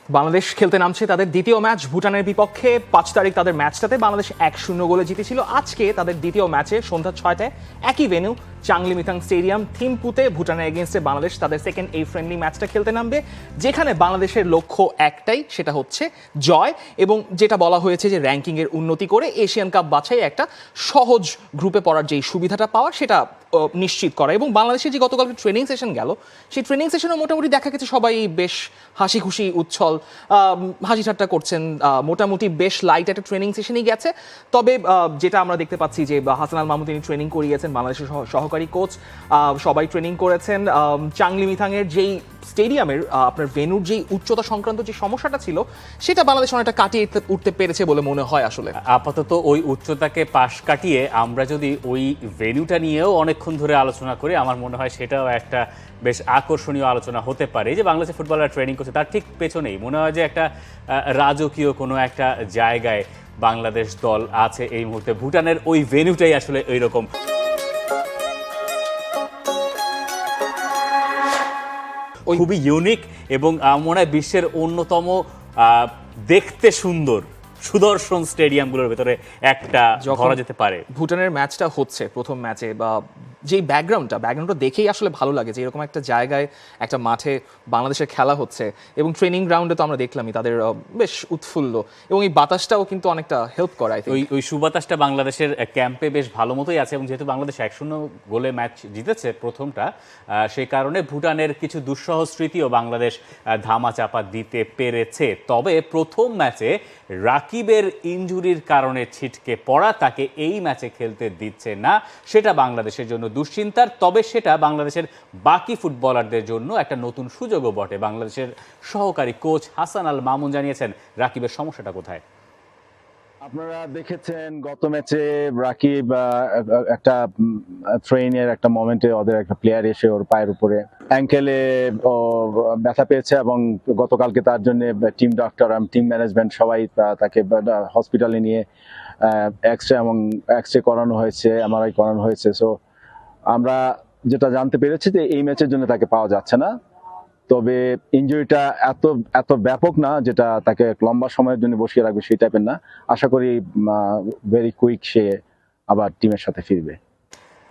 বাংলাদেশ খেলতে নামছে তাদের দ্বিতীয় ম্যাচ ভুটানের বিপক্ষে। 5 তারিখ তাদের ম্যাচটাতে বাংলাদেশ 1-0 গোলে জিতেছিল। আজকে তাদের দ্বিতীয় ম্যাচে সন্ধ্যা 6টায় একই ভেন্যু চাংলিমিথাং স্টেডিয়াম থিম্পুতে ভুটানের এগেনস্টে বাংলাদেশ তাদের সেকেন্ড এই ফ্রেন্ডলি ম্যাচটা খেলতে নামবে, যেখানে বাংলাদেশের লক্ষ্য একটাই, সেটা হচ্ছে জয়। এবং যেটা বলা হয়েছে যে র্যাঙ্কিংয়ের উন্নতি করে এশিয়ান কাপ বাছাই একটা সহজ গ্রুপে পড়ার যেই সুবিধাটা পাওয়া সেটা নিশ্চিত করা। এবং বাংলাদেশের যে গতকালকে ট্রেনিং সেশন গেল, সেই ট্রেনিং সেশনে মোটামুটি দেখা গেছে সবাই বেশ হাসি খুশি উচ্ছল হাসি ঠাট্টা করছেন, মোটামুটি বেশ লাইট একটা ট্রেনিং সেশনই গেছে। তবে যেটা আমরা দেখতে পাচ্ছি যে হাসান আল মাহমুদ তিনি ট্রেনিং করিয়েছেন, বাংলাদেশের সহকারী কোচ সবাই ট্রেনিং করেছেন। চাংলিমিথাংয়ের যেই স্টেডিয়ামের আপনার ভেন্যুর যেই উচ্চতা সংক্রান্ত যে সমস্যাটা ছিল সেটা বাংলাদেশ অনেকটা কাটিয়ে উঠতে পেরেছে বলে মনে হয়। আসলে আপাতত ওই উচ্চতাকে পাশ কাটিয়ে আমরা যদি ওই ভেন্যুটা নিয়েও অনেকক্ষণ ধরে আলোচনা করি, আমার মনে হয় সেটাও একটা বেশ আকর্ষণীয় আলোচনা হতে পারে। যে বাংলাদেশের ফুটবলাররা ট্রেনিং করছে তার ঠিক পেছনেই মনে হয় যে একটা রাজকীয় কোনো একটা জায়গায় বাংলাদেশ দল আছে এই মুহূর্তে। ভুটানের ওই ভেন্যুটাই আসলে ওইরকম। খুবই ইউনিক এবং মনে হয় বিশ্বের অন্যতম দেখতে সুন্দর সুদর্শন স্টেডিয়ামগুলোর ভেতরে একটা ধরা যেতে পারে। ভুটানের ম্যাচটা হচ্ছে প্রথম ম্যাচে বা যেই ব্যাকগ্রাউন্ডটা দেখেই আসলে ভালো লাগে যে এরকম একটা জায়গায় একটা মাঠে বাংলাদেশের খেলা হচ্ছে। এবং ট্রেনিং গ্রাউন্ডে তো আমরা দেখলামই তাদের বেশ উৎফুল্ল, এবং এই বাতাসটাও কিন্তু অনেকটা হেল্প করে। ওই সুবাতাসটা বাংলাদেশের ক্যাম্পে বেশ ভালো মতোই আছে। এবং যেহেতু বাংলাদেশ 1-0 গোলে ম্যাচ জিতেছে প্রথমটা, সেই কারণে ভুটানের কিছু দুঃসহ স্মৃতিও বাংলাদেশ ধামাচাপা দিতে পেরেছে। তবে প্রথম ম্যাচে রাকিবের ইনজুরির কারণে ছিটকে পড়া, তাকে এই ম্যাচে খেলতে দিচ্ছে না, সেটা বাংলাদেশের জন্য দুশ্চিন্তার। তবে সেটা বাংলাদেশের বাকি ফুটবলারদের জন্য একটা নতুন সুযোগও বটে। বাংলাদেশের সহকারী কোচ হাসান আল মামুন জানিয়েছেন রাকিবের সমস্যাটা কোথায়। আপনারা দেখেছেন গত ম্যাচে রাকিব একটা ট্রেনের একটা মোমেন্টে ওদের একটা প্লেয়ার এসে ওর পায়ের উপরে অ্যাঙ্কেলে ব্যথা পেয়েছে, এবং গতকালকে তার জন্য টিম ডক্টর এবং টিম ম্যানেজমেন্ট সবাই তাকে হসপিটালে নিয়ে এক্স রে করানো হয়েছে, এমআরআই করানো হয়েছে। সো আমরা যেটা জানতে পেরেছি যে এই ম্যাচের জন্য তাকে পাওয়া যাচ্ছে না। তবে ইনজুরিটা এত ব্যাপক না যেটা তাকে লম্বা সময়ের জন্য বসিয়ে রাখবে, সেই টাইপের না। আশা করি ভেরি কুইক সে আবার টিমের সাথে ফিরবে।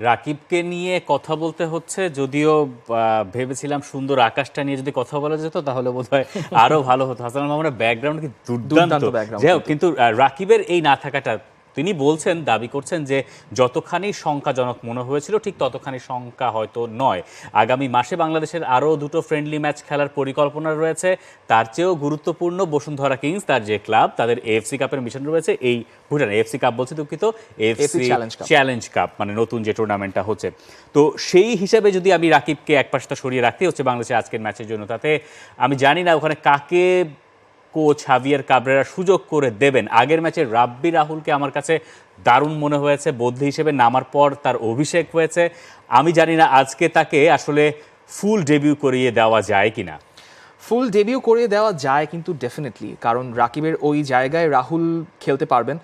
রাকিবকে নিয়ে কথা বলতে হচ্ছে, যদিও ভেবেছিলাম সুন্দর আকাশটা নিয়ে যদি কথা বলা যেত তাহলে বোধহয় আরো ভালো হতো। হাসান মামুনের ব্যাকগ্রাউন্ড কি দুর্দান্ত, যাই হোক। কিন্তু রাকিবের এই না থাকাটা তিনি বলছেন, দাবি করছেন যে যতখানি শঙ্কাজনক মনে হয়েছিল ঠিক ততখানি শঙ্কা হয়তো নয়। আগামী মাসে বাংলাদেশের আরও দুটো ফ্রেন্ডলি ম্যাচ খেলার পরিকল্পনা রয়েছে। তার চেয়েও গুরুত্বপূর্ণ বসুন্ধরা কিংস, তার যে ক্লাব, তাদের এএফসি কাপের মিশন রয়েছে। এই ভুটান এএফসি কাপ বলছে, দুঃখিত, এএফসি চ্যালেঞ্জ কাপ, মানে নতুন যে টুর্নামেন্টটা হচ্ছে। তো সেই হিসাবে যদি আমি রাকিবকে একপাশে সরিয়ে রাখতে হচ্ছে বাংলাদেশের আজকের ম্যাচের জন্য, তাতে আমি জানি না ওখানে কাকে কোচ হাভিয়ার কাবরেরা সুযোগ করে দেবেন। আগের ম্যাচে রাব্বি রাহুলকে আমার কাছে দারুণ মনে হয়েছে, বদলি হিসেবে নামার পর তার অভিষেক হয়েছে। আমি জানি না আজকে তাকে আসলে ফুল ডেবিউ করিয়ে দেওয়া যায় কিনা। ফুল ডেবিউ করে দেওয়া যায় কিন্তু ডেফিনেটলি, কারণ রাকিবের ওই জায়গায় রাহুল খেলতে পারবেন,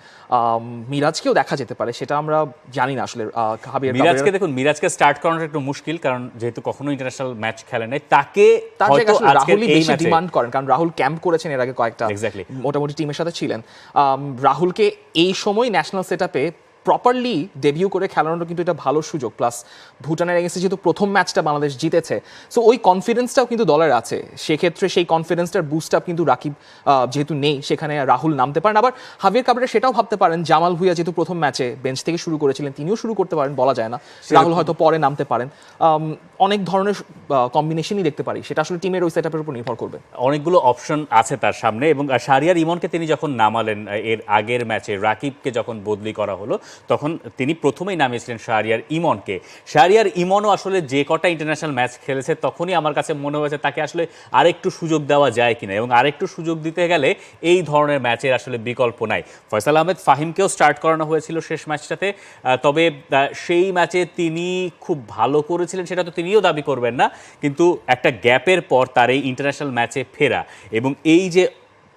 মিরাজকেও দেখা যেতে পারে, সেটা আমরা জানি না আসলে। মিরাজকে দেখুন, মিরাজকে স্টার্ট করানোটা একটু মুশকিল, কারণ যেহেতু কখনো ইন্টারন্যাশনাল ম্যাচ খেলে নাই, তাকে রাহুলই বেশি ডিমান্ড করেন, কারণ রাহুল ক্যাম্প করেছেন এর আগে কয়েকটা, মোটামুটি টিমের সাথে ছিলেন। রাহুলকে এই সময় ন্যাশনাল সেটআপে প্রপারলি ডেবিউ করে খেলানোর কিন্তু এটা ভালো সুযোগ। প্লাস ভুটানের এগেন্সে যেহেতু প্রথম ম্যাচটা বাংলাদেশ জিতেছে, সো ওই কনফিডেন্সটাও কিন্তু দলের আছে। সেক্ষেত্রে সেই কনফিডেন্সটার বুস্ট আপ কিন্তু রাকিব যেহেতু নেই, সেখানে রাহুল নামতে পারেন। আবার হাভিয়ার কাবরেরা সেটাও ভাবতে পারেন, জামাল ভুঁইয়া যেহেতু প্রথম ম্যাচে বেঞ্চ থেকে শুরু করেছিলেন, তিনিও শুরু করতে পারেন, বলা যায় না। রাহুল হয়তো পরে নামতে পারেন। অনেক ধরনের কম্বিনেশনই দেখতে পারি, সেটা আসলে টিমের ওই সেটআপের উপর নির্ভর করবে। অনেকগুলো অপশন আছে তার সামনে। এবং শাহরিয়ার ইমনকে তিনি যখন নামালেন এর আগের ম্যাচে, রাকিবকে যখন বদলি করা হলো, তখন তিনি প্রথমেই নামিয়েছিলেন শাহরিয়ার ইমনকে। শাহরিয়ার ইমনও আসলে যে কটা ইন্টারন্যাশনাল ম্যাচ খেলেছে তখনই আমার কাছে মনে হয়েছে তাকে আসলে আরেকটু সুযোগ দেওয়া যায় কিনা, এবং আরেকটু সুযোগ দিতে গেলে এই ধরনের ম্যাচের আসলে বিকল্প নাই। ফয়সাল আহমেদ ফাহিমকেও স্টার্ট করানো হয়েছিল শেষ ম্যাচটাতে, তবে সেই ম্যাচে তিনি খুব ভালো করেছিলেন সেটা তো তিনিও দাবি করবেন না, কিন্তু একটা গ্যাপের পর তার এই ইন্টারন্যাশনাল ম্যাচে ফেরা এবং এই যে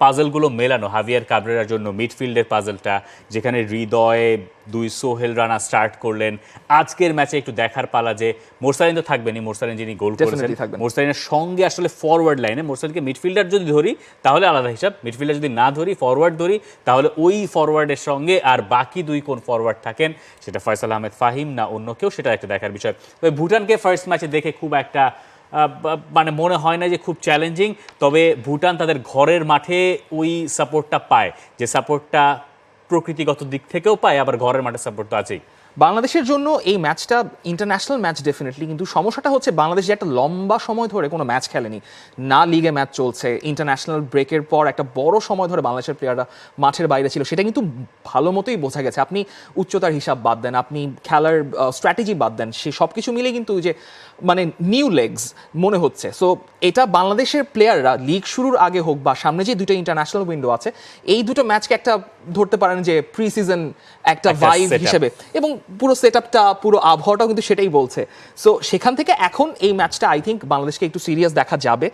পাজলগুলো মেলানো হাভিয়ার কাবরেরার জন্য মিডফিল্ডের পাজলটা, যেখানে হৃদয়ে 2 সোহেল রানা স্টার্ট করলেন। আজকের ম্যাচে একটু দেখার পালা যে মোরসালিন তো থাকবেনই, মোরসালিন যিনি গোল করেছেন, মোরসালিনের সঙ্গে আসলে ফরওয়ার্ড লাইনে মোরসালিনকে মিডফিল্ডার যদি ধরি তাহলে আলাদা হিসাব, মিডফিল্ডার যদি না ধরি ফরওয়ার্ড ধরি তাহলে ওই ফরওয়ার্ডের সঙ্গে আর বাকি 2 কোন ফরওয়ার্ড থাকেন, সেটা ফয়সাল আহমেদ ফাহিম না অন্য কেউ, সেটা একটা দেখার বিষয়। তবে ভুটানকে ফার্স্ট ম্যাচে দেখে খুব একটা মানে মনে হয় না যে খুব চ্যালেঞ্জিং, তবে ভুটান তাদের ঘরের মাঠে ওই সাপোর্টটা পায়, যে সাপোর্টটা প্রকৃতিগত দিক থেকেও পায়, আবার ঘরের মাঠে সাপোর্ট তো আছেই। বাংলাদেশের জন্য এই ম্যাচটা ইন্টারন্যাশনাল ম্যাচ ডেফিনেটলি, কিন্তু সমস্যাটা হচ্ছে বাংলাদেশ যে একটা লম্বা সময় ধরে কোনো ম্যাচ খেলেনি, না লিগে ম্যাচ চলছে, ইন্টারন্যাশনাল ব্রেকের পর একটা বড় সময় ধরে বাংলাদেশের প্লেয়াররা মাঠের বাইরে ছিল, সেটা কিন্তু ভালো মতোই বোঝা গেছে। আপনি উচ্চতার হিসাব বাদ দেন, আপনি খেলার স্ট্র্যাটেজি বাদ দেন, সে সব কিছু মিলে কিন্তু যে মানে নিউ লেগস মনে হচ্ছে। সো এটা বাংলাদেশের প্লেয়াররা লিগ শুরুর আগে হোক বা সামনে যে 2টা ইন্টারন্যাশনাল উইন্ডো আছে, এই 2টো ম্যাচকে একটা ধরতে পারেন যে প্রি সিজন একটা ভাইব হিসেবে, এবং পুরো সেট আপটা পুরো আবহাওয়াটাও কিন্তু সেটাই বলছে। সো সেখান থেকে এখন এই ম্যাচটা আই থিঙ্ক বাংলাদেশকে একটু সিরিয়াস দেখা যাবে,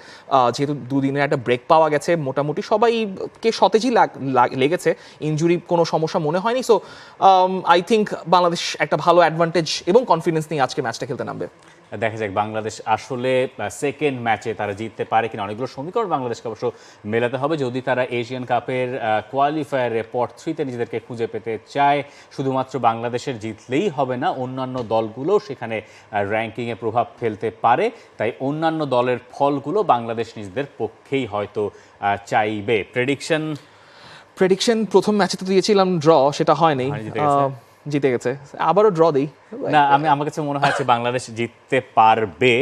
যেহেতু 2 দিনের একটা ব্রেক পাওয়া গেছে, মোটামুটি সবাইকে সতেজই লেগেছে, ইনজুরি কোনো সমস্যা মনে হয়নি। সো আই থিঙ্ক বাংলাদেশ একটা ভালো অ্যাডভান্টেজ এবং কনফিডেন্স নিয়ে আজকে ম্যাচটা খেলতে নামবে। দেখা যাক বাংলাদেশ আসলে সেকেন্ড ম্যাচে তারা জিততে পারে কিনা। অনেকগুলো সমীকরণ বাংলাদেশকে অবশ্য মেলাতে হবে যদি তারা এশিয়ান কাপের কোয়ালিফায়ারে পট 3-তে নিজেদেরকে খুঁজে পেতে চায়। শুধুমাত্র বাংলাদেশের জিতলেই হবে না, অন্যান্য দলগুলো সেখানে র্যাঙ্কিংয়ে প্রভাব ফেলতে পারে, তাই অন্যান্য দলের ফলগুলো বাংলাদেশ নিজেদের পক্ষেই হয়তো চাইবে। প্রেডিকশন প্রথম ম্যাচে তো দিয়েছিলাম ড্র, সেটা হয়নি, জিতে গেছে, আবারও ড্র দিই না। আমার কাছে মনে হয়েছে বাংলাদেশ জিততে পারবে।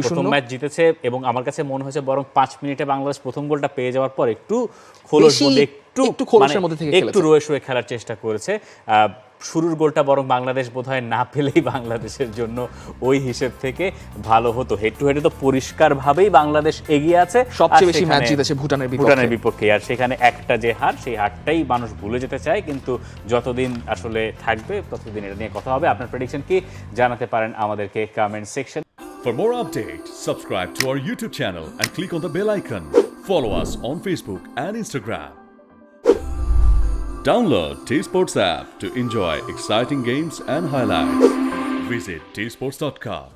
প্রথম ম্যাচ জিতেছে এবং আমার কাছে মনে হয়েছে বরং 5 মিনিটে বাংলাদেশ প্রথম গোলটা পেয়ে যাওয়ার পর একটু খোলস মধ্যে একটু রয়ে খেলার চেষ্টা করেছে। শুরুর গোলটা বরং বাংলাদেশ বোধহয় না পেলেই বাংলাদেশের জন্য ওই হিসেব থেকে ভালো হতো। হেড টু হেডে তো পরিষ্কারভাবেই বাংলাদেশ এগিয়ে আছে, সবচেয়ে বেশি ম্যাচ জিতেছে ভুটানের বিপক্ষে, আর সেখানে একটা যে হার, সেই হারটাই মানুষ ভুলে যেতে চায়, কিন্তু যতদিন আসলে থাকবে ততদিন এটা নিয়ে কথা হবে। আপনার প্রেডিকশন কি জানাতে পারেন আমাদেরকে comment section. For more updates, subscribe to our YouTube channel and click on the bell icon. Follow us on Facebook and Instagram. Download T-Sports app to enjoy exciting games and highlights. Visit tsports.com.